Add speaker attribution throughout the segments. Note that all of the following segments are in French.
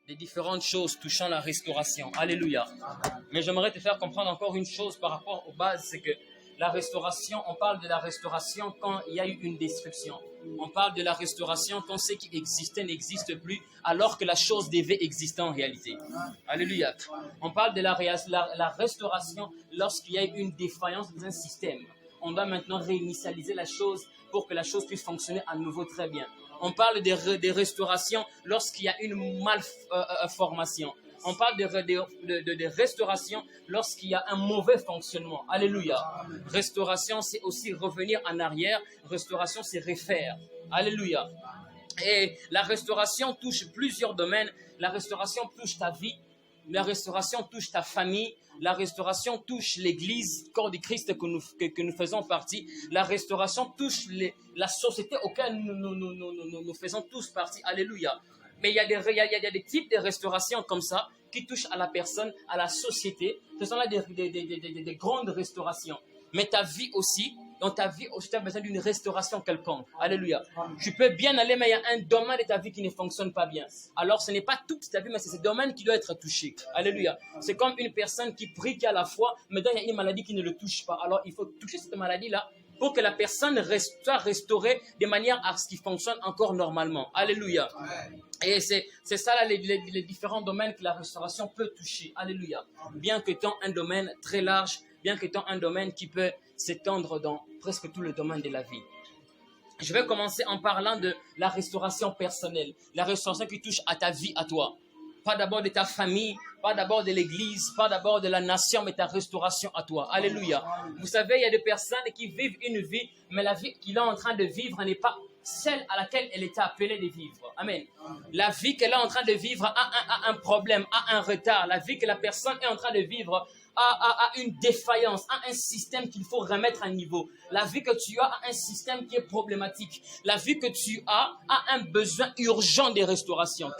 Speaker 1: des différentes choses touchant la restauration. Alléluia. Mais j'aimerais te faire comprendre encore une chose par rapport aux bases, c'est que la restauration, on parle de la restauration quand il y a eu une destruction. On parle de la restauration quand ce qui existait n'existe plus, alors que la chose devait exister en réalité. Alléluia. On parle de la restauration lorsqu'il y a eu une défaillance dans un système. On doit maintenant réinitialiser la chose pour que la chose puisse fonctionner à nouveau très bien. On parle des restaurations lorsqu'il y a une malformation. On parle de restauration lorsqu'il y a un mauvais fonctionnement. Alléluia. Restauration, c'est aussi revenir en arrière. Restauration, c'est refaire. Alléluia. Et la restauration touche plusieurs domaines. La restauration touche ta vie. La restauration touche ta famille. La restauration touche l'Église, corps du Christ que nous faisons partie. La restauration touche la société auquel nous faisons tous partie. Alléluia. Mais il y a des types de restauration comme ça qui touchent à la personne, à la société. Ce sont là des grandes restaurations. Mais ta vie aussi, dans ta vie aussi, tu as besoin d'une restauration quelconque. Alléluia. Tu peux bien aller, mais il y a un domaine de ta vie qui ne fonctionne pas bien. Alors, ce n'est pas toute ta vie, mais c'est ce domaine qui doit être touché. Alléluia. C'est comme une personne qui prie, qui a la foi, mais il y a une maladie qui ne le touche pas. Alors, il faut toucher cette maladie-là pour que la personne soit restaurée de manière à ce qu'il fonctionne encore normalement. Alléluia. Et c'est ça là, les différents domaines que la restauration peut toucher. Alléluia. Bien que étant un domaine très large, bien que étant un domaine qui peut s'étendre dans presque tout le domaine de la vie. Je vais commencer en parlant de la restauration personnelle. La restauration qui touche à ta vie, à toi. Pas d'abord de ta famille, pas d'abord de l'église, pas d'abord de la nation, mais ta restauration à toi. Alléluia. Vous savez, il y a des personnes qui vivent une vie, mais la vie qu'il est en train de vivre n'est pas celle à laquelle elle était appelée de vivre. Amen. La vie qu'elle est en train de vivre a un problème, a un retard. La vie que la personne est en train de vivre a une défaillance, a un système qu'il faut remettre à niveau. La vie que tu as a un système qui est problématique. La vie que tu as un besoin urgent de restauration.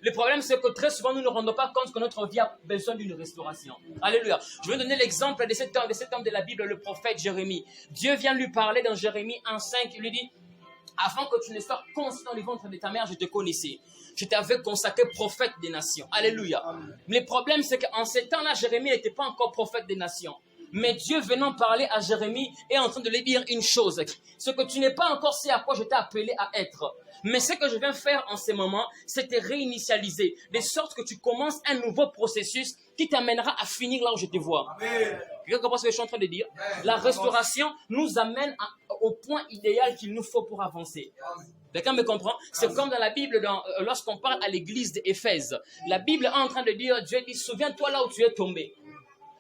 Speaker 1: Le problème, c'est que très souvent, nous ne rendons pas compte que notre vie a besoin d'une restauration. Alléluia. Je vais donner l'exemple de cet homme de la Bible, le prophète Jérémie. Dieu vient lui parler dans Jérémie 1,5. Il lui dit, avant que tu ne sois conçu dans le ventre de ta mère, je te connaissais. Je t'avais consacré prophète des nations. Alléluia. Mais le problème, c'est qu'en ces temps-là, Jérémie n'était pas encore prophète des nations. Mais Dieu venant parler à Jérémie est en train de lui dire une chose. Ce que tu n'es pas encore, c'est à quoi je t'ai appelé à être. Mais ce que je viens faire en ce moment, c'est te réinitialiser. De sorte que tu commences un nouveau processus qui t'amènera à finir là où je te vois. Quelqu'un comprend ce que je suis en train de dire? La restauration nous amène au point idéal qu'il nous faut pour avancer. Quelqu'un me comprend? C'est comme dans la Bible, lorsqu'on parle à l'église d'Éphèse. La Bible est en train de dire, Dieu dit, souviens-toi là où tu es tombé.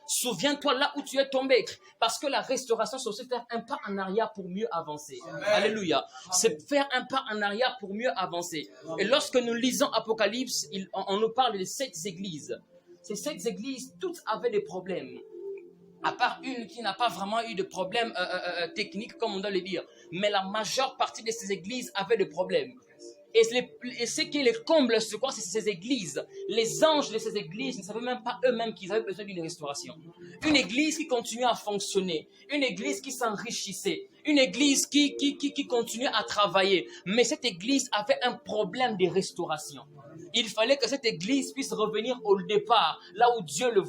Speaker 1: Souviens-toi là où tu es tombé. Parce que la restauration, c'est aussi faire un pas en arrière pour mieux avancer. Amen. Alléluia. C'est faire un pas en arrière pour mieux avancer. Et lorsque nous lisons Apocalypse, on nous parle de 7 églises. Ces 7 églises, toutes avaient des problèmes. À part une qui n'a pas vraiment eu de problème technique, comme on doit le dire. Mais la majeure partie de ces églises avaient des problèmes. Et ce qui les comble, c'est quoi? C'est ces églises. Les anges de ces églises ne savaient même pas eux-mêmes qu'ils avaient besoin d'une restauration. Une église qui continuait à fonctionner. Une église qui s'enrichissait. Une église qui continuait à travailler. Mais cette église avait un problème de restauration. Il fallait que cette église puisse revenir au départ, là où Dieu le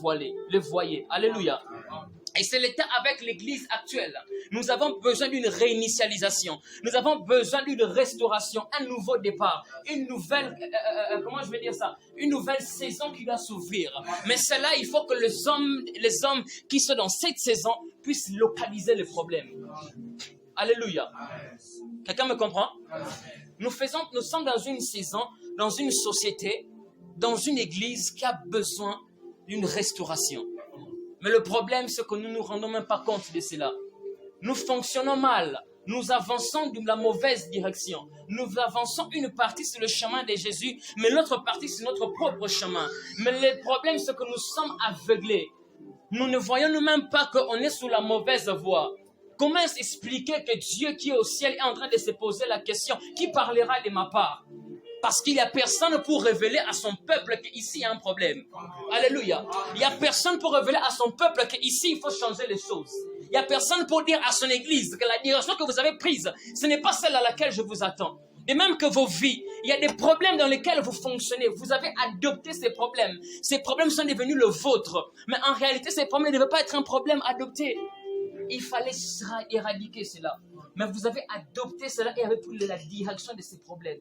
Speaker 1: voyait. Alléluia. Et c'est l'état avec l'église actuelle. Nous avons besoin d'une réinitialisation. Nous avons besoin d'une restauration, un nouveau départ, une nouvelle, une nouvelle saison qui doit s'ouvrir. Mais cela, il faut que les hommes qui sont dans cette saison puissent localiser le problème. Alléluia. Quelqu'un me comprend? Nous sommes dans une saison, dans une société, dans une église qui a besoin d'une restauration. Mais le problème, c'est que nous ne nous rendons même pas compte de cela. Nous fonctionnons mal. Nous avançons de la mauvaise direction. Nous avançons une partie sur le chemin de Jésus, mais l'autre partie sur notre propre chemin. Mais le problème, c'est que nous sommes aveuglés. Nous ne voyons nous-mêmes pas qu'on est sur la mauvaise voie. Comment expliquer que Dieu qui est au ciel est en train de se poser la question, qui parlera de ma part? Parce qu'il n'y a personne pour révéler à son peuple qu'ici il y a un problème. Alléluia. Il n'y a personne pour révéler à son peuple qu'ici il faut changer les choses. Il n'y a personne pour dire à son église que la direction que vous avez prise, ce n'est pas celle à laquelle je vous attends. De même que vos vies, il y a des problèmes dans lesquels vous fonctionnez. Vous avez adopté ces problèmes. Ces problèmes sont devenus le vôtre. Mais en réalité, ces problèmes ne devaient pas être un problème adopté. Il fallait éradiquer cela. Mais vous avez adopté cela et avez pris la direction de ces problèmes.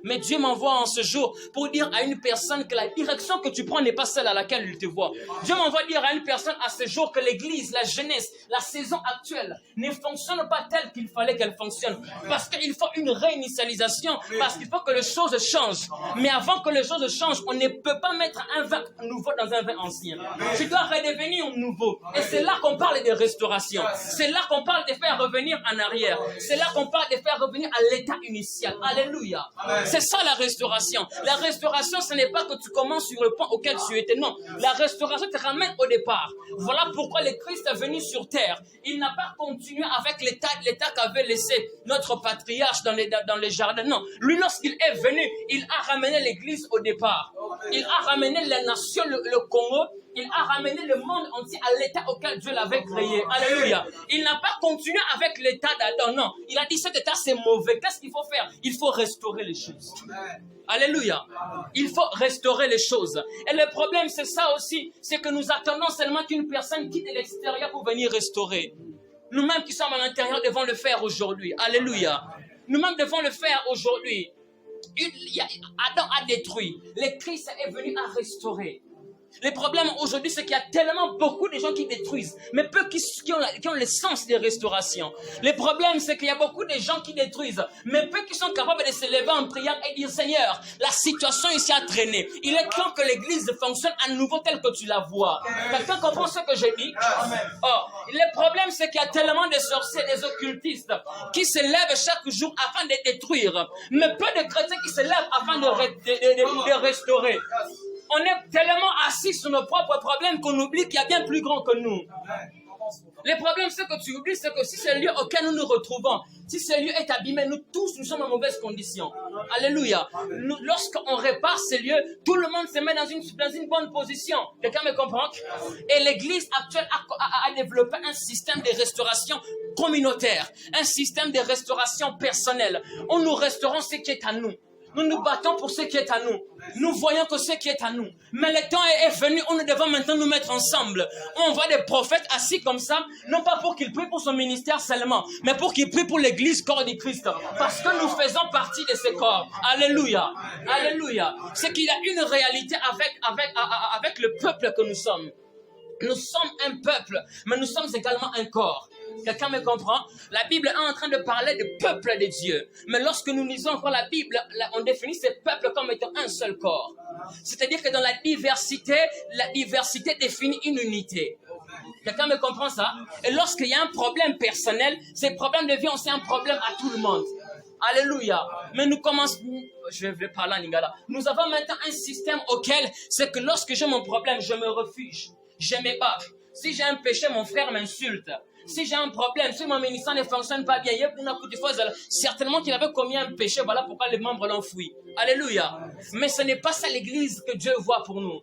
Speaker 1: Mais Dieu m'envoie en ce jour pour dire à une personne que la direction que tu prends n'est pas celle à laquelle il te voit. Dieu m'envoie dire à une personne à ce jour que l'église, la jeunesse, la saison actuelle ne fonctionne pas telle qu'il fallait qu'elle fonctionne. Parce qu'il faut une réinitialisation, parce qu'il faut que les choses changent. Mais avant que les choses changent, on ne peut pas mettre un vin nouveau dans un vin ancien. Tu dois redevenir nouveau. Et c'est là qu'on parle de restauration. C'est là qu'on parle de faire revenir en arrière. C'est là qu'on parle de faire revenir à l'état initial. Alléluia. C'est ça la restauration. La restauration, ce n'est pas que tu commences sur le point auquel tu étais. Non. La restauration te ramène au départ. Voilà pourquoi le Christ est venu sur terre. Il n'a pas continué avec l'état qu'avait laissé notre patriarche dans les jardins. Non. Lui, lorsqu'il est venu, il a ramené l'église au départ. Il a ramené la nation, le Congo. Il a ramené le monde entier à l'état auquel Dieu l'avait créé. Alléluia. Il n'a pas continué avec l'état d'Adam. Non. Il a dit cet état c'est mauvais. Qu'est-ce qu'il faut faire? Il faut restaurer les choses. Alléluia. Il faut restaurer les choses. Et le problème c'est ça aussi. C'est que nous attendons seulement qu'une personne quitte l'extérieur pour venir restaurer. Nous-mêmes qui sommes à l'intérieur devons le faire aujourd'hui. Alléluia. Nous-mêmes devons le faire aujourd'hui. Adam a détruit. Le Christ est venu à restaurer. Le problème aujourd'hui, c'est qu'il y a tellement beaucoup de gens qui détruisent, mais peu qui ont le sens de restauration. Le problème, c'est qu'il y a beaucoup de gens qui détruisent, mais peu qui sont capables de se lever en prière et dire, Seigneur, la situation ici a traîné. Il est temps que l'église fonctionne à nouveau telle que tu la vois. Quelqu'un comprend ce que je dis? Oh, le problème, c'est qu'il y a tellement de sorciers, des occultistes, qui se lèvent chaque jour afin de détruire, mais peu de chrétiens qui se lèvent afin de restaurer. On est tellement assis sur nos propres problèmes qu'on oublie qu'il y a bien plus grand que nous. Le problème, c'est que tu oublies, c'est que si c'est le lieu auquel nous nous retrouvons, si ce lieu est abîmé, nous tous, nous sommes en mauvaise condition. Alléluia. Lorsqu'on répare ce lieu, tout le monde se met dans une bonne position. Quelqu'un me comprend? Et l'église actuelle a développé un système de restauration communautaire, un système de restauration personnelle, où nous restaurons ce qui est à nous. Nous nous battons pour ce qui est à nous. Nous voyons que ce qui est à nous. Mais le temps est venu où nous devons maintenant nous mettre ensemble. On voit des prophètes assis comme ça, non pas pour qu'ils prient pour son ministère seulement, mais pour qu'ils prient pour l'église, corps du Christ. Parce que nous faisons partie de ce corps. Alléluia. Alléluia. C'est qu'il y a une réalité avec le peuple que nous sommes. Nous sommes un peuple, mais nous sommes également un corps. Quelqu'un me comprend? La Bible est en train de parler de peuple de Dieu. Mais lorsque nous lisons encore la Bible, on définit ce peuple comme étant un seul corps. C'est-à-dire que dans la diversité définit une unité. Quelqu'un me comprend ça? Et lorsqu'il y a un problème personnel, ce problème devient aussi un problème à tout le monde. Alléluia. Mais nous commençons... Je vais parler en lingala. Nous avons maintenant un système auquel c'est que lorsque j'ai mon problème, je me refuge. Je me bats. Si j'ai un péché, mon frère m'insulte. Si j'ai un problème, si mon ministère ne fonctionne pas bien, certainement qu'il avait commis un péché, voilà pourquoi les membres l'ont fui. Alléluia. Mais ce n'est pas ça l'église que Dieu voit pour nous.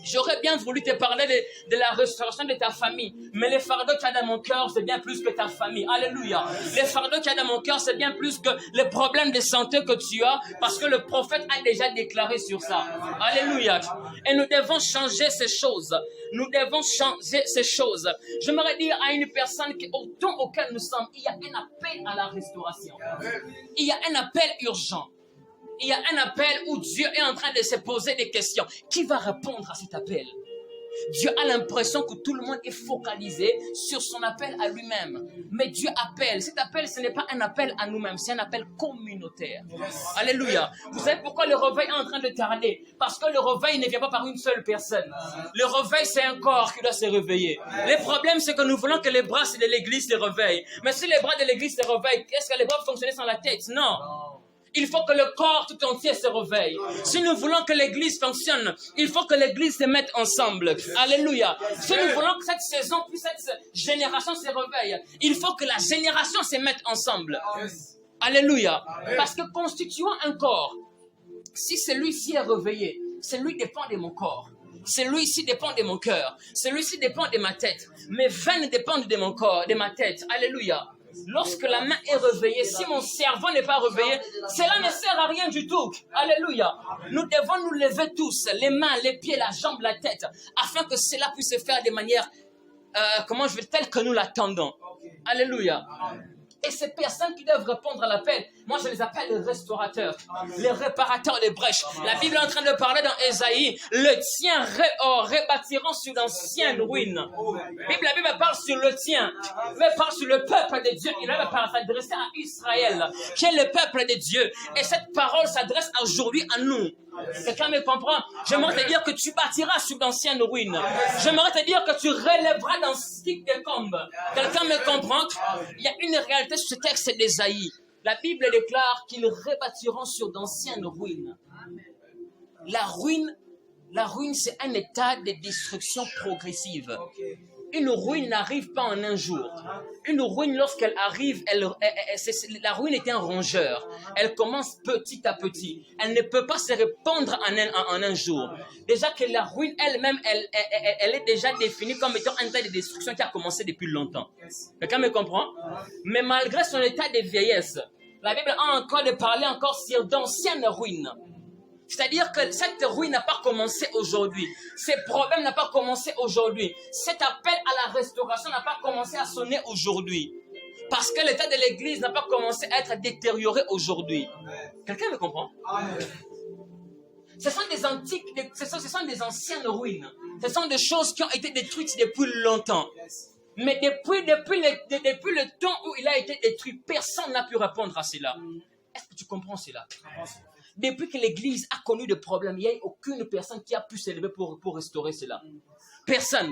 Speaker 1: J'aurais bien voulu te parler de la restauration de ta famille, mais les fardeaux qu'il y a dans mon cœur, c'est bien plus que ta famille. Alléluia. Les fardeaux qu'il y a dans mon cœur, c'est bien plus que les problèmes de santé que tu as, parce que le prophète a déjà déclaré sur ça. Alléluia. Et nous devons changer ces choses. Nous devons changer ces choses. J'aimerais dire à une personne qu'au temps auquel nous sommes, il y a un appel à la restauration. Il y a un appel urgent. Il y a un appel où Dieu est en train de se poser des questions. Qui va répondre à cet appel? Dieu a l'impression que tout le monde est focalisé sur son appel à lui-même. Mais Dieu appelle. Cet appel, ce n'est pas un appel à nous-mêmes, c'est un appel communautaire. Alléluia. Vous savez pourquoi le réveil est en train de tarder? Parce que le réveil ne vient pas par une seule personne. Le réveil, c'est un corps qui doit se réveiller. Le problème, c'est que nous voulons que les bras de l'église se réveillent. Mais si les bras de l'église se réveillent, est-ce que les bras fonctionnent sans la tête? Non. Il faut que le corps tout entier se réveille. Si nous voulons que l'église fonctionne, il faut que l'église se mette ensemble. Alléluia. Si nous voulons que cette saison, puis cette génération se réveille, il faut que la génération se mette ensemble. Alléluia. Parce que constituant un corps, si celui-ci est réveillé, celui dépend de mon corps. Celui-ci dépend de mon cœur. Celui-ci dépend de ma tête. Mes veines dépendent de mon corps, de ma tête. Alléluia. Lorsque la main est réveillée, si mon cerveau n'est pas réveillé, cela ne sert à rien du tout. Alléluia. Nous devons nous lever tous, les mains, les pieds, la jambe, la tête, afin que cela puisse se faire de manière, telle que nous l'attendons. Alléluia. Et ces personnes qui doivent répondre à l'appel, moi je les appelle les restaurateurs, les réparateurs des brèches. La Bible est en train de parler dans Ésaïe, le tien rebâtiront sur d'anciennes ruines. La Bible parle sur le tien, elle parle sur le peuple de Dieu. Il va s'adresser à Israël, qui est le peuple de Dieu. Et cette parole s'adresse aujourd'hui à nous. Quelqu'un me comprend? J'aimerais te dire que tu bâtiras sur d'anciennes ruines. J'aimerais te dire que tu relèveras dans ce type de combe. Quelqu'un me comprend? Il y a une réalité sur ce texte d'Ésaïe. La Bible déclare qu'ils rebâtiront sur d'anciennes ruines. La ruine, c'est un état de destruction progressive. Une ruine n'arrive pas en un jour. Une ruine, lorsqu'elle arrive, la ruine est un rongeur. Elle commence petit à petit. Elle ne peut pas se répandre en un jour. Déjà que la ruine elle-même, elle est déjà définie comme étant un état de destruction qui a commencé depuis longtemps. Quelqu'un me comprend? Mais malgré son état de vieillesse, la Bible a encore de parler encore sur d'anciennes ruines. C'est-à-dire que cette ruine n'a pas commencé aujourd'hui. Ces problèmes n'ont pas commencé aujourd'hui. Cet appel à la restauration n'a pas commencé à sonner aujourd'hui. Parce que l'état de l'église n'a pas commencé à être détérioré aujourd'hui. Quelqu'un me comprend? Ce sont des antiques, ce sont des anciennes ruines. Ce sont des choses qui ont été détruites depuis longtemps. Mais depuis le temps où il a été détruit, personne n'a pu répondre à cela. Est-ce que tu comprends cela? Depuis que l'Église a connu des problèmes, il n'y a aucune personne qui a pu s'élever pour restaurer cela. Personne.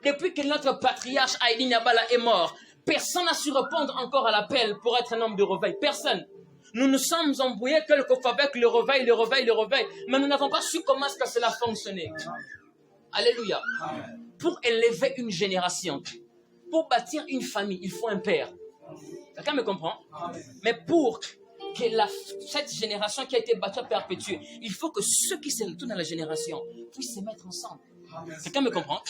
Speaker 1: Depuis que notre patriarche Haïdi Niabala est mort, personne n'a su répondre encore à l'appel pour être un homme de réveil. Personne. Nous nous sommes embrouillés quelque fois avec le réveil, mais nous n'avons pas su comment est-ce que cela fonctionnait. Alléluia. Pour élever une génération, pour bâtir une famille, il faut un père. Quelqu'un me comprend? Mais pour que cette génération qui a été bâtie perpétuée, il faut que ceux qui se retournent dans la génération puissent se mettre ensemble. Quelqu'un me comprend?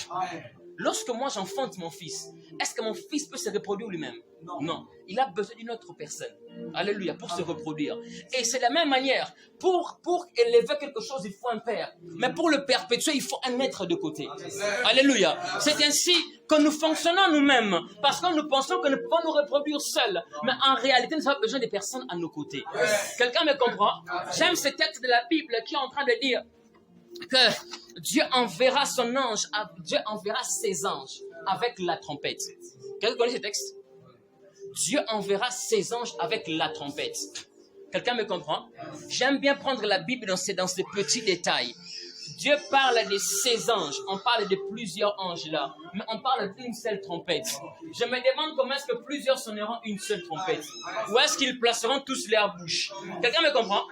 Speaker 1: Lorsque moi j'enfante mon fils, est-ce que mon fils peut se reproduire lui-même? Non. Il a besoin d'une autre personne. Alléluia, pour se reproduire. Et c'est de la même manière. Pour élever quelque chose, il faut un père. Mais pour le perpétuer, il faut un être de côté. Alléluia. C'est ainsi que nous fonctionnons nous-mêmes. Parce que nous pensons que nous pouvons nous reproduire seuls. Mais en réalité, nous avons besoin de personnes à nos côtés. Quelqu'un me comprend? J'aime ce texte de la Bible qui est en train de dire que Dieu enverra son ange, Dieu enverra ses anges avec la trompette. Quelqu'un connaît ce texte? Dieu enverra ses anges avec la trompette. Quelqu'un me comprend? J'aime bien prendre la Bible dans ces petits détails. Dieu parle de ses anges. On parle de plusieurs anges là. Mais on parle d'une seule trompette. Je me demande comment est-ce que plusieurs sonneront une seule trompette. Où est-ce qu'ils placeront tous leur bouche? Quelqu'un me comprend?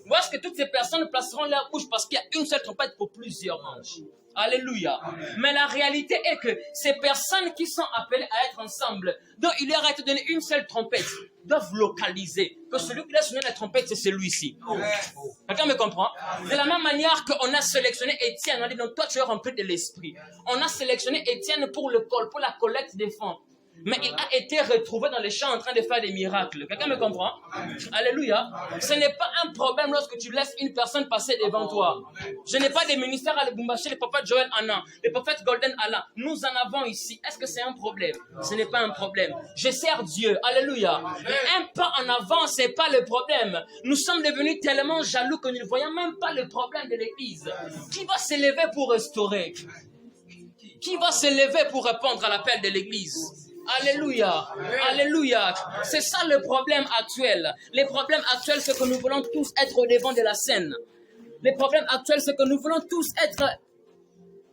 Speaker 1: Où est-ce que toutes ces personnes placeront leur bouche parce qu'il y a une seule trompette pour plusieurs anges? Alléluia. Mais la réalité est que ces personnes qui sont appelées à être ensemble, dont il leur a été donné une seule trompette, doivent localiser que celui qui a sonné la trompette, c'est celui-ci. Quelqu'un me comprend? De la même manière qu'on a sélectionné Étienne, on a dit donc toi tu es rempli de l'esprit. On a sélectionné Étienne pour la collecte des fonds. Mais il a été retrouvé dans les champs en train de faire des miracles. Quelqu'un me comprend? Alléluia. Ce n'est pas un problème lorsque tu laisses une personne passer devant toi. Je n'ai pas de ministère à Lubumbashi, le prophète Joël Anna, le prophète Golden Allah. Nous en avons ici. Est-ce que c'est un problème? Ce n'est pas un problème. Je sers Dieu. Alléluia. Un pas en avant, ce n'est pas le problème. Nous sommes devenus tellement jaloux que nous ne voyons même pas le problème de l'Église. Qui va s'élever pour restaurer? Qui va s'élever pour répondre à l'appel de l'Église? Alléluia, alléluia. C'est ça le problème actuel. Les problèmes actuels, c'est que nous voulons tous être au devant de la scène. Les problèmes actuels, c'est que nous voulons tous être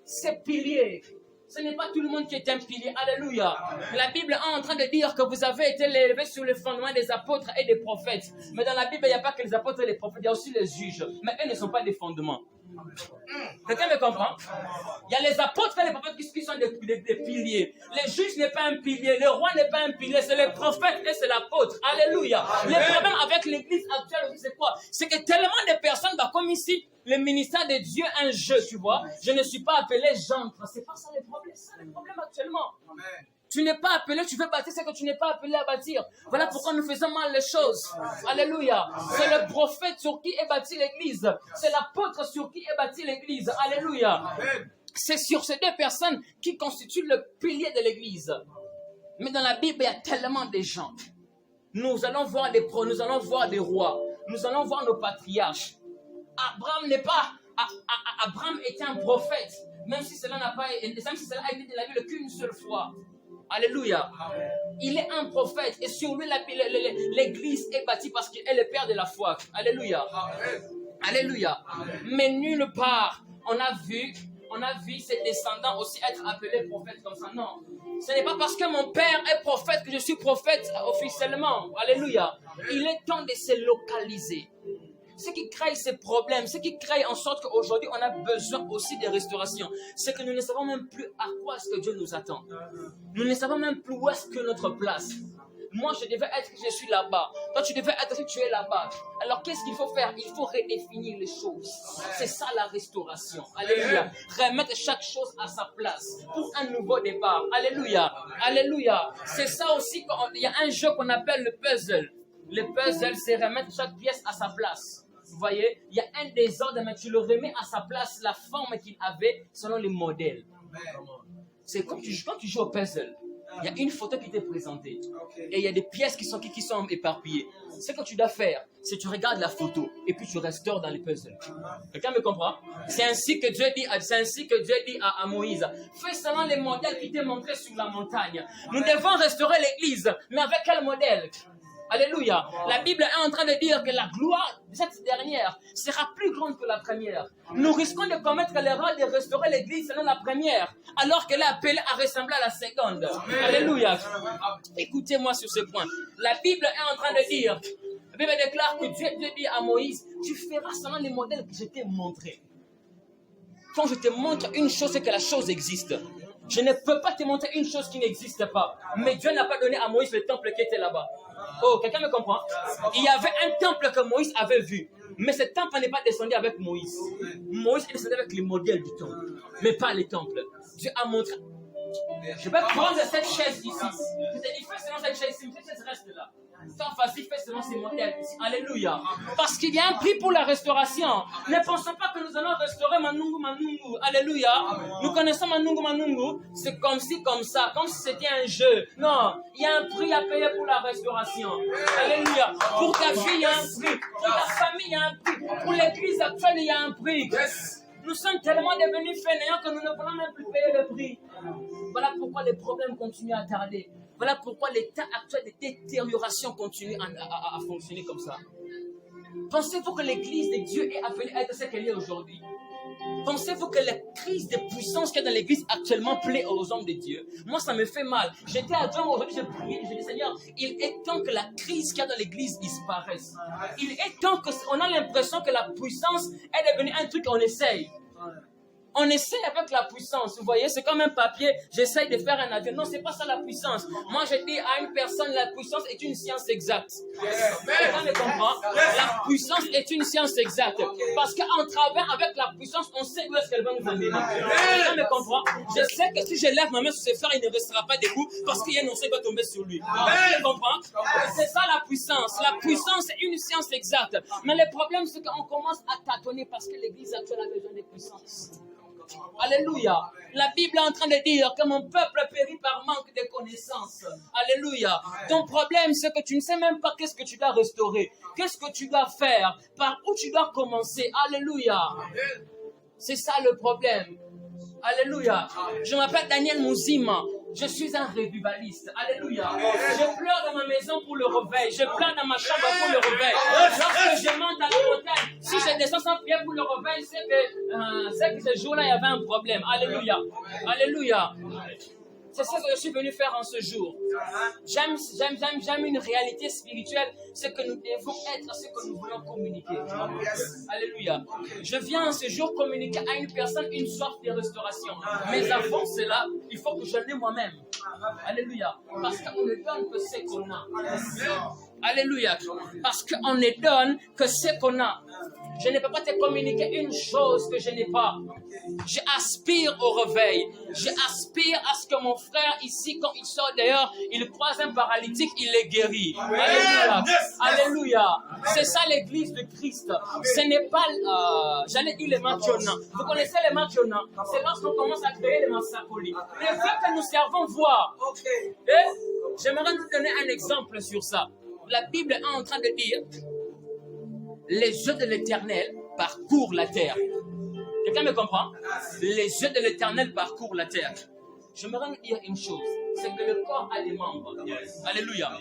Speaker 1: ces piliers. Ce n'est pas tout le monde qui est un pilier. Alléluia. La Bible est en train de dire que vous avez été élevés sur le fondement des apôtres et des prophètes. Mais dans la Bible, il n'y a pas que les apôtres et les prophètes, il y a aussi les juges. Mais eux ne sont pas des fondements. Quelqu'un me comprend? Il y a les apôtres et les prophètes qui sont des piliers. Les juges n'est pas un pilier, le roi n'est pas un pilier, c'est le prophète et c'est l'apôtre. Alléluia. Le problème avec l'église actuelle, c'est quoi? C'est que tellement de personnes, comme ici, le ministère de Dieu est un jeu, tu vois. Je ne suis pas appelé Jean. C'est pas ça le problème, c'est ça le problème actuellement. Tu n'es pas appelé, tu veux bâtir ce que tu n'es pas appelé à bâtir. Voilà pourquoi nous faisons mal les choses. Alléluia. C'est le prophète sur qui est bâtie l'église. C'est l'apôtre sur qui est bâtie l'église. Alléluia. C'est sur ces deux personnes qui constituent le pilier de l'église. Mais dans la Bible, il y a tellement de gens. Nous allons voir des rois. Nous allons voir nos patriarches. Abraham était un prophète, même si cela a été de la Bible qu'une seule fois. Alléluia. Il est un prophète et sur lui l'église est bâtie parce qu'il est le père de la foi. Alléluia. Alléluia. Mais nulle part on a vu ses descendants aussi être appelés prophètes comme ça. Non. Ce n'est pas parce que mon père est prophète que je suis prophète officiellement. Alléluia. Il est temps de se localiser. Ce qui crée ces problèmes, ce qui crée en sorte qu'aujourd'hui on a besoin aussi de restauration, c'est que nous ne savons même plus à quoi est-ce que Dieu nous attend. Nous ne savons même plus où est-ce que notre place. Moi je devais être, je suis là-bas. Toi tu devais être, tu es là-bas. Alors qu'est-ce qu'il faut faire? Il faut redéfinir les choses. C'est ça la restauration. Alléluia. Remettre chaque chose à sa place pour un nouveau départ. Alléluia. Alléluia. C'est ça aussi, il y a un jeu qu'on appelle le puzzle. Le puzzle, c'est remettre chaque pièce à sa place. Vous voyez, il y a un désordre, mais tu le remets à sa place, la forme qu'il avait selon les modèles. C'est comme quand tu joues au puzzle. Il y a une photo qui t'est présentée. Et il y a des pièces qui sont éparpillées. Ce que tu dois faire, c'est que tu regardes la photo et puis tu restaures dans les puzzles. Quelqu'un me comprend? C'est ainsi que Dieu dit à Moïse, fais selon les modèles qui t'est montré sur la montagne. Nous devons restaurer l'église, mais avec quel modèle? Alléluia. La Bible est en train de dire que la gloire de cette dernière sera plus grande que la première. Nous risquons de commettre l'erreur de restaurer l'église selon la première, alors qu'elle est appelée à ressembler à la seconde. Alléluia. Écoutez-moi sur ce point. La Bible est en train de dire, la Bible déclare que Dieu dit à Moïse, tu feras selon les modèles que je t'ai montrés. Quand je te montre une chose, c'est que la chose existe. Je ne peux pas te montrer une chose qui n'existe pas. Mais Dieu n'a pas donné à Moïse le temple qui était là-bas. Oh, quelqu'un me comprend? Il y avait un temple que Moïse avait vu. Mais ce temple n'est pas descendu avec Moïse. Moïse est descendu avec les modèles du temple. Mais pas les temples. Dieu a montré. Je vais prendre cette chaise ici. Je te dis, fais selon cette chaise ici. Cette chaise reste là. Tant facile, fais selon ces modèles. Alléluia. Parce qu'il y a un prix pour la restauration. Ne pensons pas que nous allons restaurer Manungu. Alléluia. Nous connaissons Manungu. C'est comme si, comme ça. Comme si c'était un jeu. Non. Il y a un prix à payer pour la restauration. Alléluia. Pour ta vie, il y a un prix. Pour ta famille, il y a un prix. Pour l'église actuelle, il y a un prix. Nous sommes tellement devenus fainéants que nous ne voulons même plus payer le prix. Voilà pourquoi les problèmes continuent à tarder. Voilà pourquoi l'état actuel de détérioration continue à fonctionner comme ça. Pensez-vous que l'église de Dieu est appelée à être ce qu'elle est aujourd'hui? Pensez-vous que la crise de puissance qu'il y a dans l'église actuellement plaît aux hommes de Dieu? Moi, ça me fait mal. J'étais à Dieu aujourd'hui, j'ai prié, je dis Seigneur, il est temps que la crise qu'il y a dans l'église disparaisse. Il est temps qu'on a l'impression que la puissance est devenue un truc qu'on essaye. On essaie avec la puissance, vous voyez, c'est comme un papier, j'essaye de faire un avion. Non, c'est pas ça la puissance. Moi, je dis à une personne, la puissance est une science exacte. Quelqu'un me comprend? La puissance est une science exacte. Parce qu'en travaillant avec la puissance, on sait où est-ce qu'elle va nous amener. Quelqu'un me comprend? Je sais que si je lève ma main sur ce fer, il ne restera pas debout parce qu'il y a un océan qui va tomber sur lui. Tu comprends? C'est ça la puissance. La puissance est une science exacte. Mais le problème, c'est qu'on commence à tâtonner parce que l'église actuelle a besoin de puissance. Alléluia. La Bible est en train de dire que mon peuple périt par manque de connaissances. Alléluia. Ton problème, c'est que tu ne sais même pas qu'est-ce que tu dois restaurer. Qu'est-ce que tu dois faire. Par où tu dois commencer. Alléluia. C'est ça le problème. Alléluia. Je m'appelle Daniel Mouzima. Je suis un revivaliste. Alléluia. Je pleure dans ma maison pour le réveil. Je pleure dans ma chambre pour le réveil. Lorsque je monte à la montagne, si je descends sans prière pour le réveil, c'est que ce jour-là, il y avait un problème. Alléluia. Alléluia. C'est ça que je suis venu faire en ce jour. J'aime une réalité spirituelle, c'est que nous devons être ce que nous voulons communiquer. Alléluia. Je viens en ce jour communiquer à une personne une soif de restauration. Mais avant cela, il faut que je l'ai moi-même. Alléluia. Parce qu'on ne donne que ce qu'on a. Alléluia. Parce qu'on ne donne que ce qu'on a. Je ne peux pas te communiquer une chose que je n'ai pas. J'aspire au réveil. J'aspire à ce que mon frère ici, quand il sort dehors, il croise un paralytique, il est guéri. Alléluia. Alléluia. C'est ça l'église de Christ. Ce n'est pas, j'allais dire les maintenant. Vous connaissez les maintenant? C'est lorsqu'on commence à créer les massacoli. Les vœux que nous servons voir. Et j'aimerais vous donner un exemple sur ça. La Bible est en train de dire les yeux de l'Éternel parcourent la terre. Quelqu'un me comprend? Les yeux de l'Éternel parcourent la terre. J'aimerais vous dire une chose, c'est que le corps a des membres. Alléluia.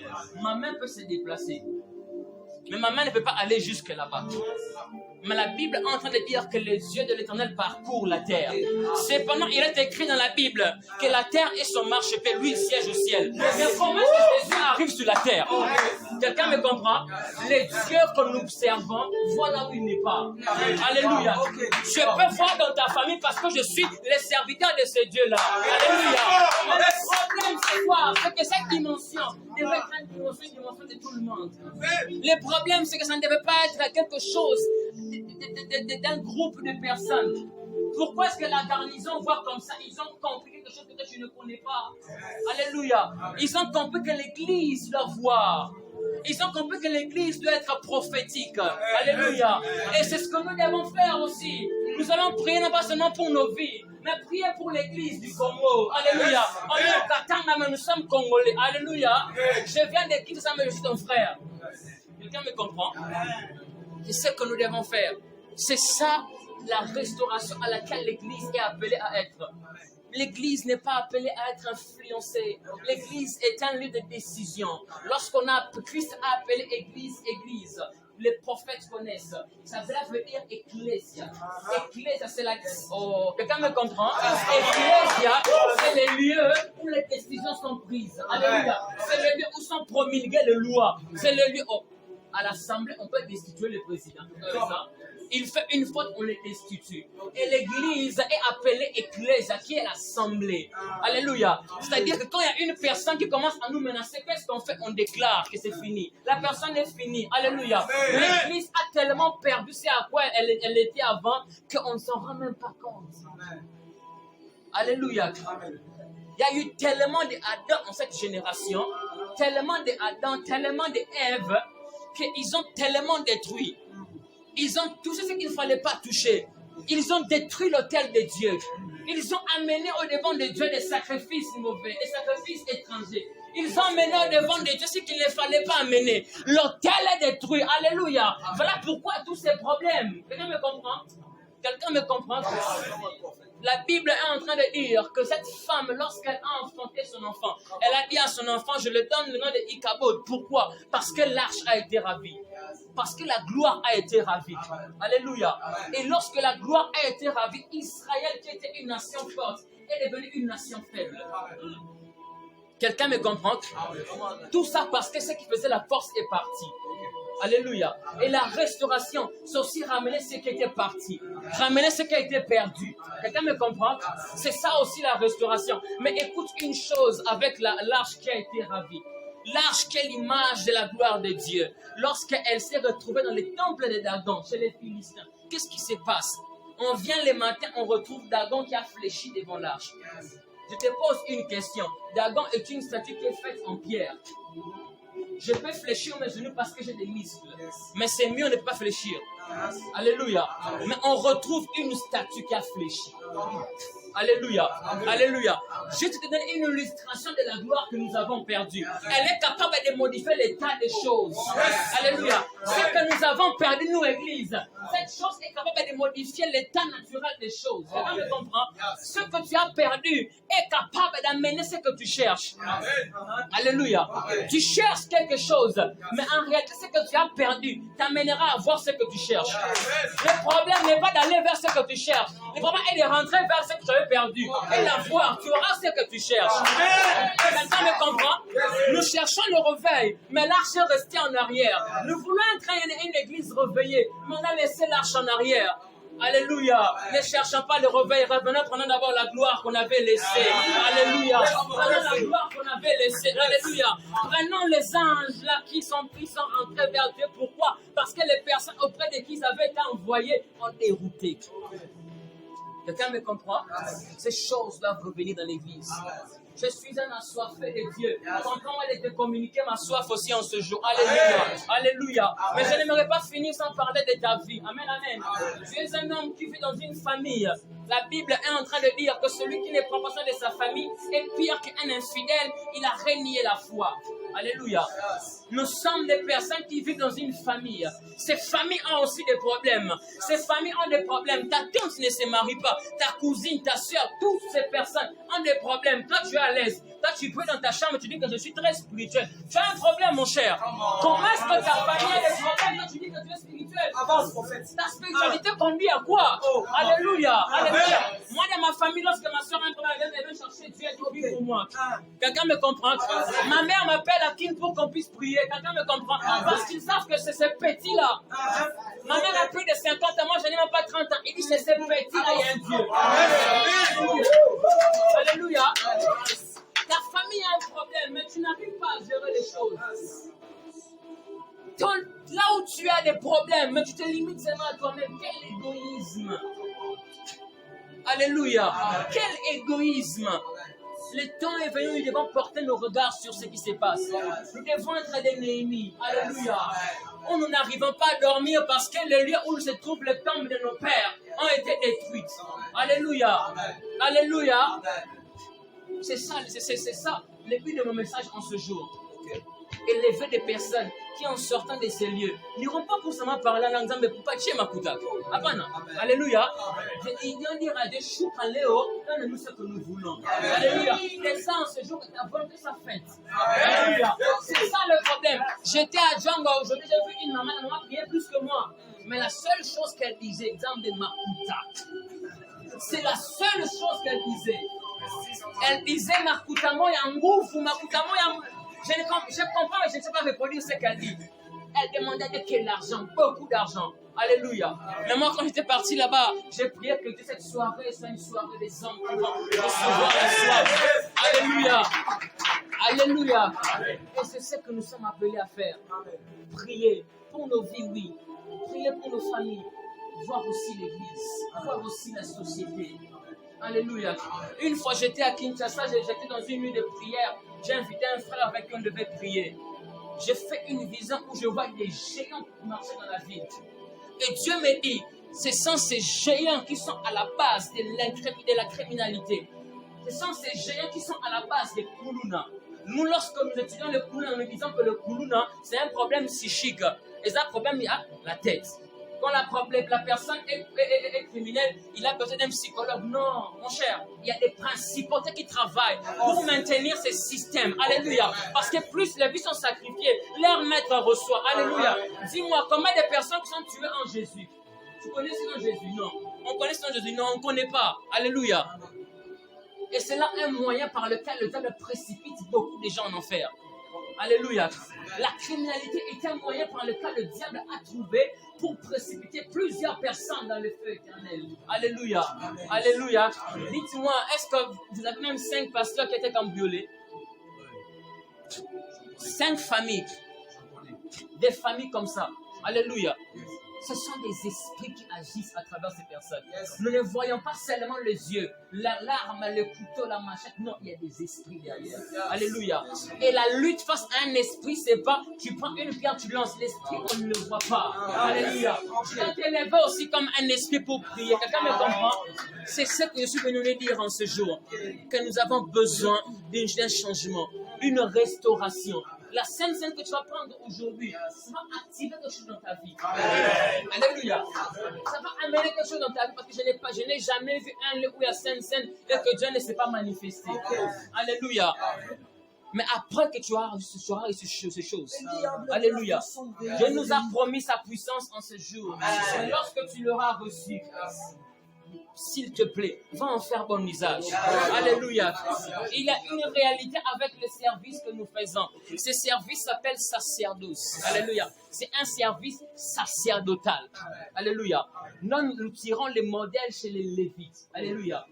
Speaker 1: Ma main peut se déplacer, mais ma main ne peut pas aller jusque là-bas. Mais la Bible est en train de dire que les yeux de l'Éternel parcourent la terre. Cependant, il est écrit dans la Bible que la terre est son marchepied, lui il siège au ciel. Mais comment est-ce que Jésus arrive sur la terre? Quelqu'un me comprend? Les dieux que nous observons, voilà où il n'est pas. Alléluia. Je peux voir dans ta famille parce que je suis le serviteur de ce Dieu-là. Alléluia. Mais le problème, c'est quoi? C'est que cette dimension devait être une dimension de tout le monde. Le problème, c'est que ça ne devait pas être quelque chose d'un groupe de personnes. Pourquoi est-ce que la garnison voit comme ça? Ils ont compris quelque chose que je ne connais pas. Alléluia. Ils ont compris que l'église doit voir. Ils ont compris que l'église doit être prophétique. Alléluia. Et c'est ce que nous devons faire aussi. Nous allons prier non pas seulement pour nos vies, mais prier pour l'église du Congo. Alléluia. On est au Katanga, mais nous sommes Congolais. Alléluia. Je viens de Kinshasa, mais je suis ton frère. Quelqu'un me comprend? C'est ce que nous devons faire. C'est ça la restauration à laquelle l'église est appelée à être. L'église n'est pas appelée à être influencée. L'église est un lieu de décision. Lorsqu'on a, Christ a appelé église, les prophètes connaissent. Ça veut dire ecclésia. Ecclésia, c'est la... Oh, quelqu'un me comprend? Ecclésia, c'est les lieux où les décisions sont prises. Alléluia. C'est les lieux où sont promulguées les lois. C'est les lieux... Oh. À l'Assemblée, on peut destituer le président. Il fait une faute, on le destitue. Et l'église est appelée ecclésia, qui est l'Assemblée. Alléluia. C'est-à-dire que quand il y a une personne qui commence à nous menacer, qu'est-ce qu'on fait? On déclare que c'est fini. La personne est finie. Alléluia. L'église a tellement perdu c'est à quoi elle était avant qu'on ne s'en rend même pas compte. Alléluia. Il y a eu tellement d'Adam en cette génération, tellement d'Adam, tellement d'Ève, qu'ils ont tellement détruit. Ils ont touché ce qu'il ne fallait pas toucher. Ils ont détruit l'autel de Dieu. Ils ont amené au devant de Dieu des sacrifices mauvais, des sacrifices étrangers. Ils ont amené au devant de Dieu ce qu'il ne fallait pas amener. L'autel est détruit. Alléluia. Voilà pourquoi tous ces problèmes. Quelqu'un me comprend? Quelqu'un me comprend? La Bible est en train de dire que cette femme, lorsqu'elle a enfanté son enfant, elle a dit à son enfant, je le donne le nom de Ichabod. Pourquoi? Parce que l'arche a été ravie. Parce que la gloire a été ravie. Alléluia. Et lorsque la gloire a été ravie, Israël, qui était une nation forte, est devenue une nation faible. Quelqu'un me comprend? Tout ça parce que ce qui faisait la force est parti. Alléluia. Et la restauration, c'est aussi ramener ce qui était parti. Ramener ce qui a été perdu. Quelqu'un me comprend? C'est ça aussi la restauration. Mais écoute une chose avec l'arche qui a été ravie. L'arche qui est l'image de la gloire de Dieu. Lorsqu'elle s'est retrouvée dans le temple de Dagon, chez les Philistins, qu'est-ce qui se passe? On vient le matin, on retrouve Dagon qui a fléchi devant l'arche. Je te pose une question. Dagon est une statue qui est faite en pierre. Je peux fléchir mes genoux parce que j'ai des muscles. Mais c'est mieux, on ne peut pas fléchir. Alléluia. Mais on retrouve une statue qui a fléchi. Alléluia. Alléluia. Je te donne une illustration de la gloire que nous avons perdue. Elle est capable de modifier l'état des choses. Alléluia. Ce que nous avons perdu, nous, Église, cette chose est capable de modifier l'état naturel des choses. Tu me comprends? Ce que tu as perdu est capable d'amener ce que tu cherches. Alléluia. Tu cherches quelque chose, mais en réalité, ce que tu as perdu t'amènera à voir ce que tu cherches. Le problème n'est pas d'aller vers ce que tu cherches. Le problème est de rentrer vers ce que tu avais perdu et l'avoir. Tu auras ce que tu cherches. Quelqu'un me comprend? Nous cherchons le réveil, mais l'arche est restée en arrière. Nous voulons être une église réveillée, mais on a laissé l'arche en arrière. Alléluia. Ne cherchons pas le réveil. Revenons, prenons d'abord la gloire qu'on avait laissée. Alléluia. Prenons la gloire qu'on avait laissée. Alléluia. Prenons les anges là qui sont rentrés vers Dieu. Pourquoi? Parce que les personnes auprès de qui ils avaient été envoyés ont dérouté. Quelqu'un me comprend? Ces choses doivent revenir dans l'église. Je suis un assoiffé de Dieu. Comment elle te communiquer ma soif aussi en ce jour. Alléluia. Alléluia. Mais je n'aimerais pas finir sans parler de ta vie. Amen, amen. Tu es un homme qui vit dans une famille. La Bible est en train de dire que celui qui ne prend pas soin de sa famille est pire qu'un infidèle. Il a renié la foi. Alléluia. Nous sommes des personnes qui vivent dans une famille. Ces familles ont aussi des problèmes. Ces familles ont des problèmes. Ta tante ne se marie pas. Ta cousine, ta soeur, toutes ces personnes ont des problèmes. Toi, tu es à l'aise. Toi, tu peux dans ta chambre, tu dis que je suis très spirituel. Tu as un problème, mon cher. Comment est-ce que ta famille a des problèmes? Toi, tu dis que tu es spirituel.
Speaker 2: Avance, prophète.
Speaker 1: Ta spiritualité conduit à quoi? Alléluia. Alléluia. Moi, dans ma famille, lorsque ma soeur a un problème, elle vient chercher Dieu et Dieu pour moi. Quelqu'un me comprend? Ma mère m'appelle à Kin pour qu'on puisse prier. Quelqu'un me comprend? Parce qu'ils savent que c'est ces petits-là. Ma mère a plus de 50 ans, moi je n'ai même pas 30 ans. Il dit c'est ces petits-là, il y a un Dieu. Alléluia. Ta famille a un problème, mais tu n'arrives pas à gérer les choses. Là où tu as des problèmes, mais tu te limites seulement à toi-même. Quel égoïsme. Alléluia. Quel égoïsme. Le temps est venu, nous devons porter nos regards sur ce qui se passe. Nous devons être des Néhémies. Alléluia. Nous n'arrivons pas à dormir parce que les lieux où se trouve le temple de nos pères ont été détruits. Alléluia. Alléluia. C'est ça le but de mon message en ce jour. Élever des personnes qui, en sortant de ces lieux, n'iront pas forcément parler en disant mais pourquoi tu es ma kuta? Alléluia. Ils vont dire à des choux en Léo, donne-nous ce que nous voulons. Alléluia. Et ça, en ce jour, ta volonté, ça fête. Alléluia. C'est ça le problème. J'étais à Django aujourd'hui, j'ai vu une maman prier plus que moi. Mais la seule chose qu'elle disait, exemple de Makuta, c'est la seule chose qu'elle disait. Elle disait Makuta moya nguvu, Makuta moya. Je comprends, mais je ne sais pas reproduire ce qu'elle dit. Elle demandait de quel argent, beaucoup d'argent. Alléluia. Mais moi, quand j'étais parti là-bas, j'ai prié que cette soirée soit une soirée des hommes qui vont recevoir la soif. Alléluia. Alléluia. Et c'est ce que nous sommes appelés à faire. Prier pour nos vies, oui. Prier pour nos familles. Voir aussi l'église. Voir aussi la société. Alléluia. Une fois, j'étais à Kinshasa, j'étais dans une nuit de prière. J'ai invité un frère avec qui on devait prier. J'ai fait une vision où je vois des géants marcher dans la ville. Et Dieu me dit, ce sont ces géants qui sont à la base de la criminalité. Ce sont ces géants qui sont à la base des Kuluna. Nous, lorsque nous étudions le Kuluna, nous disons que le Kuluna, c'est un problème psychique. Et c'est un problème à la tête. Quand la personne est criminelle, il a besoin d'un psychologue. Non, mon cher, il y a des principautés qui travaillent pour maintenir ces systèmes. Alléluia. Parce que plus les vies sont sacrifiées, leur maître reçoit. Alléluia. Dis-moi, combien de personnes qui sont tuées en Jésus? Tu connais ce nom Jésus? Non. On connaît ce nom Jésus? Non, on ne connaît pas. Alléluia. Et c'est là un moyen par lequel le diable précipite beaucoup de gens en enfer. Alléluia. La criminalité est un moyen par lequel le diable a trouvé pour précipiter plusieurs personnes dans le feu éternel. Alléluia. Amen. Alléluia. Dites-moi, est-ce que vous avez même 5 pasteurs qui étaient cambriolés? 5 familles. Des familles comme ça. Alléluia. Ce sont des esprits qui agissent à travers ces personnes. Nous ne voyons pas seulement les yeux, l'arme, le couteau, la machette. Non, il y a des esprits derrière. Alléluia. Et la lutte face à un esprit, c'est pas tu prends une pierre, tu lances l'esprit, on ne le voit pas. Alléluia. Je vais t'élever aussi comme un esprit pour prier. Quelqu'un me comprend? C'est ce que je suis venu le dire en ce jour. Que nous avons besoin d'un changement, d'une restauration. La Sainte Seine que tu vas prendre aujourd'hui, ça va activer quelque chose dans ta vie. Amen. Alléluia. Ça va amener quelque chose dans ta vie parce que je n'ai jamais vu un lieu où il y a Sainte Seine et que Dieu ne s'est pas manifesté. Alléluia. Mais après que tu auras reçu ces choses, alléluia, Dieu nous a promis sa puissance en ce jour. Et lorsque tu l'auras reçu, s'il te plaît, va en faire bon usage. Alléluia. Il y a une réalité avec le service que nous faisons. Ce service s'appelle sacerdoce. Alléluia. C'est un service sacerdotal. Alléluia. Nous tirons les modèles chez les Lévites. Alléluia.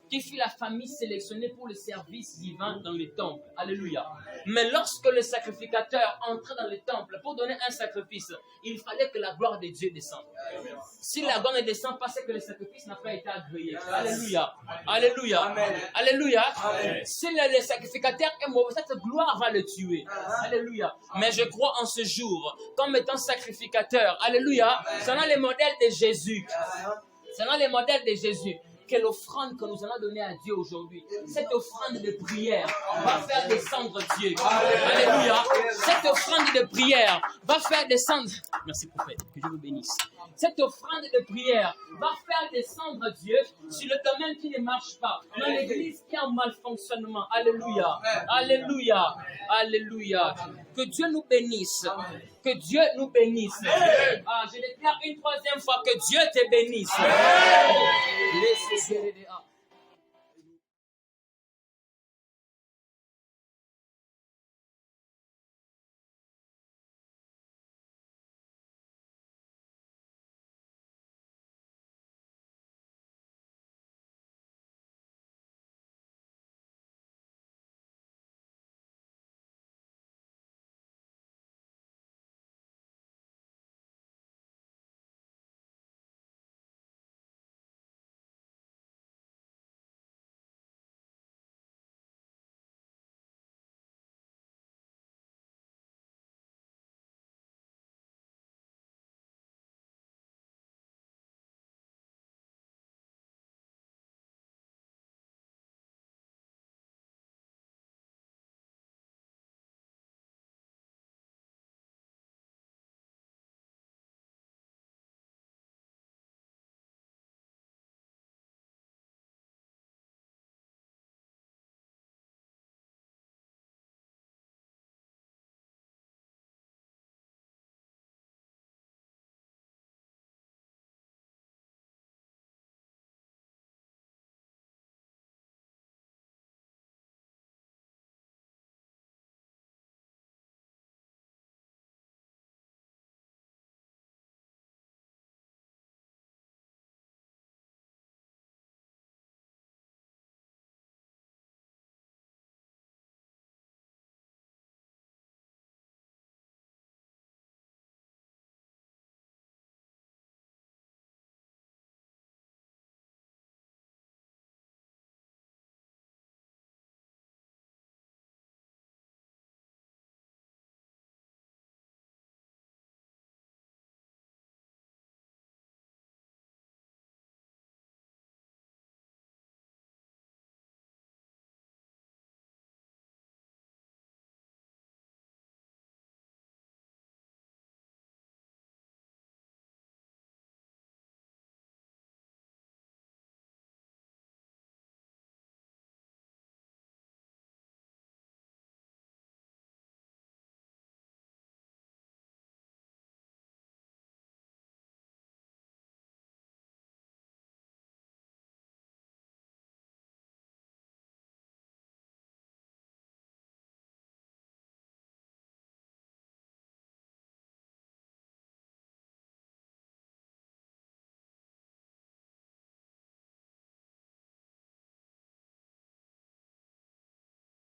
Speaker 1: Qui fut la famille sélectionnée pour le service divin dans les temples. Alléluia. Mais lorsque le sacrificateur entrait dans le temple pour donner un sacrifice, il fallait que la gloire de Dieu descende. Si la gloire ne descend pas, c'est que le sacrifice n'a pas été agréé. Alléluia. Alléluia. Amen. Alléluia. Amen. Si le sacrificateur est mauvais, cette gloire va le tuer. Alléluia. Mais je crois en ce jour, comme étant sacrificateur, alléluia, selon les modèles de Jésus, selon les modèles de Jésus, que l'offrande que nous allons donner à Dieu aujourd'hui, cette offrande de prière va faire descendre Dieu. Alléluia. Cette offrande de prière va faire descendre. Merci prophète, que Dieu vous bénisse. Cette offrande de prière va faire descendre Dieu sur le domaine qui ne marche pas, dans l'église qui est en malfonctionnement. Alléluia. Alléluia. Alléluia. Que Dieu nous bénisse. Que Dieu nous bénisse. Je déclare une troisième fois que Dieu te bénisse.